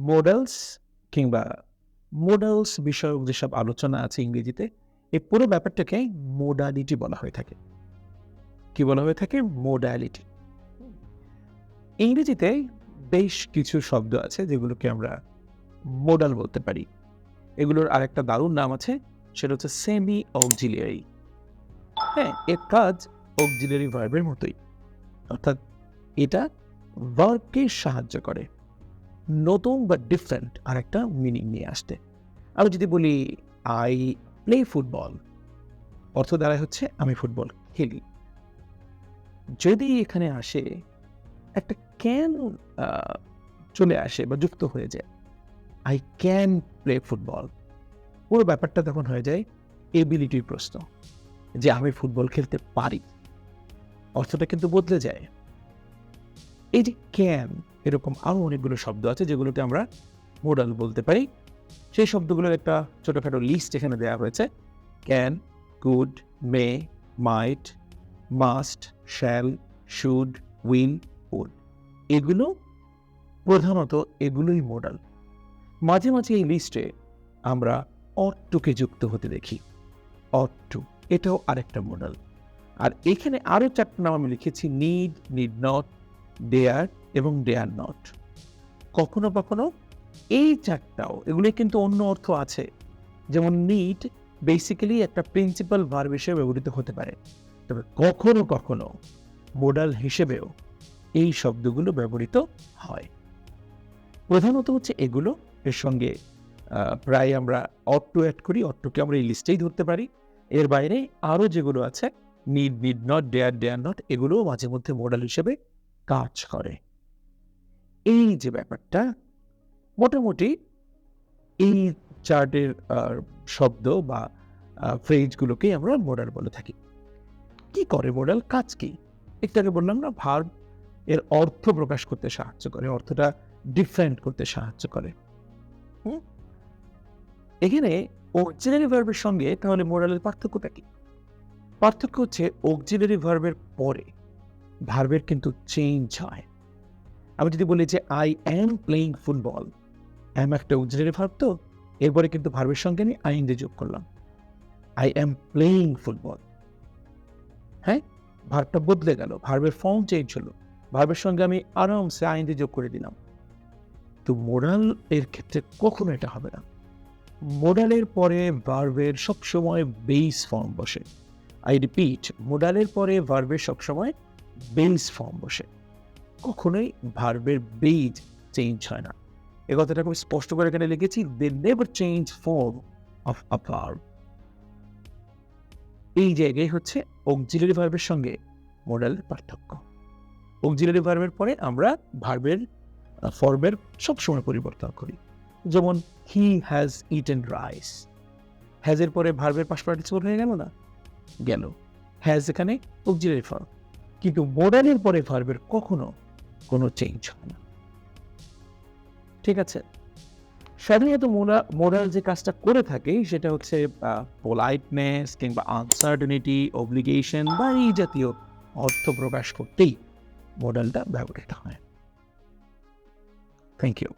Modals কিংবা modals বিষয়ক যেসব আলোচনা আছে ইংরেজিতে, এই পুরো ব্যাপারটাকে মোডালিটি বলা হয়ে থাকে। কি বলা হয়ে থাকে? মোডালিটি। ইংরেজিতে বেশ কিছু শব্দ আছে যেগুলোকে আমরা মোডাল বলতে পারি। এগুলোর আরেকটা দারুণ নাম আছে, সেটা হচ্ছে সেমি অক্সিলিয়ারি। হ্যাঁ, এর কাজ অক্সিলিয়ারি ভার্বের মতোই, অর্থাৎ এটা ভার্বকে সাহায্য করে নতুন বা ডিফারেন্ট আরেকটা মিনিং নিয়ে আসতে। আমি যদি বলি আই প্লে ফুটবল, অর্থ দ্বারাই হচ্ছে আমি ফুটবল খেলি। যদি এখানে আসে একটা ক্যান চলে আসে বা যুক্ত হয়ে যায়, আই ক্যান প্লে ফুটবল, পুরো ব্যাপারটা তখন হয়ে যায় এবিলিটির প্রশ্ন, যে আমি ফুটবল খেলতে পারি। অর্থটা কিন্তু বদলে যায়। এই যে ক্যান, এরকম আরো অনেকগুলো শব্দ আছে যেগুলোকে আমরা মোডাল বলতে পারি। সেই শব্দগুলোর একটা ছোটখাটো লিস্ট এখানে দেওয়া হয়েছে। Can, could, may, might, must, shall, should, will, would. এগুলো প্রধানত এগুলোই মোডাল। মাঝে মাঝে এই লিস্টে আমরা অট টুকে যুক্ত হতে দেখি। অট টু, এটাও আরেকটা মোডাল। আর এখানে আরো চারটা নাম আমি লিখেছি, নিড, নিড নট, ডেয়ার এবং ডেয়ার নট। কখনো কখনো এই চারটাও, এগুলি কিন্তু অন্য অর্থ আছে। যেমন নিড বেসিক্যালি একটা প্রিন্সিপাল ভার্ব হিসেবে ব্যবহৃত হতে পারে, তবে কখনো কখনো মোডাল হিসেবেও এই শব্দগুলো ব্যবহৃত হয়। প্রধানত হচ্ছে এগুলো, এর সঙ্গে প্রায় আমরা অট টু অ্যাড করি, অট টুকে আমরা এই লিস্টেই ধরতে পারি। এর বাইরে আরো যেগুলো আছে, need, need not, dare, dare not, এগুলোও মাঝে মধ্যে মোডাল হিসেবে কাজ করে। এই যে ব্যাপারটা, মোটামুটি এই চার্টের শব্দ বা ফ্রেজগুলোকেই আমরা মোডাল বলে থাকি। কি করে মোডাল? কাজ কি? একটু আগে বললাম না, ভার্ব এর অর্থ প্রকাশ করতে সাহায্য করে, অর্থটা ডিফারেন্ট করতে সাহায্য করে। এখানে অক্সিলারি ভার্বের সঙ্গে তাহলে মোডালের পার্থক্যটা কি? পার্থক্য হচ্ছে অক্সিলারি ভার্বের পরে ভার্বের কিন্তু চেঞ্জ হয়। আমি যদি বলি যে আই অ্যাম প্লেইং ফুটবল, অ্যাম একটা অক্সিলারি ভার্ব, তো এরপরে কিন্তু ভার্বের সঙ্গে আমি আইএনজি যোগ করলাম, আই অ্যাম প্লেইং ফুটবল। হ্যাঁ, ভার্বটা বদলে গেল, ভার্বের ফর্ম চেঞ্জ হলো, ভার্বের সঙ্গে আমি আরামসে আইএনজি যোগ করে দিলাম। তো মোডাল এর ক্ষেত্রে কখনো এটা হবে না। মোডালের পরে ভার্বের সবসময় বেস ফর্ম বসে। আই রিপিট, মোডালের পরে ভার্বের সবসময় বেস ফর্ম বসে, কখনোই ভার্বের বেজ চেঞ্জ হয় না। এ কথাটা খুব স্পষ্ট করে এখানে লিখেছি, they never change form of a verb. এই জায়গায় হচ্ছে অক্সিলারি ভার্বের সঙ্গে মোডালের পার্থক্য। অক্সিলারি ভার্বের পরে আমরা ভার্বের ফর্মের সবসময় পরিবর্তন করি। যেমন হি হ্যাজ ইটেন রাইস, হ্যাজের পরে ভার্বের পাস্ট পার্টিসিপল হয়ে গেল না? গেল। হ্যাজ এখানে অক্সিলারি ভার্ব, কিন্তু মোডালের পরে ভার্বের কখনো কোনো চেঞ্জ হয় না। ঠিক আছে? সাধারণত মোরাল যে কাজটা করে থাকে সেটা হচ্ছে পোলাইটনেস কিংবা আনসার্টেনিটি, অব্লিগেশন বা এই জাতীয় অর্থ প্রকাশ করতেই মোরালটা ব্যবহৃত হয়। Thank you.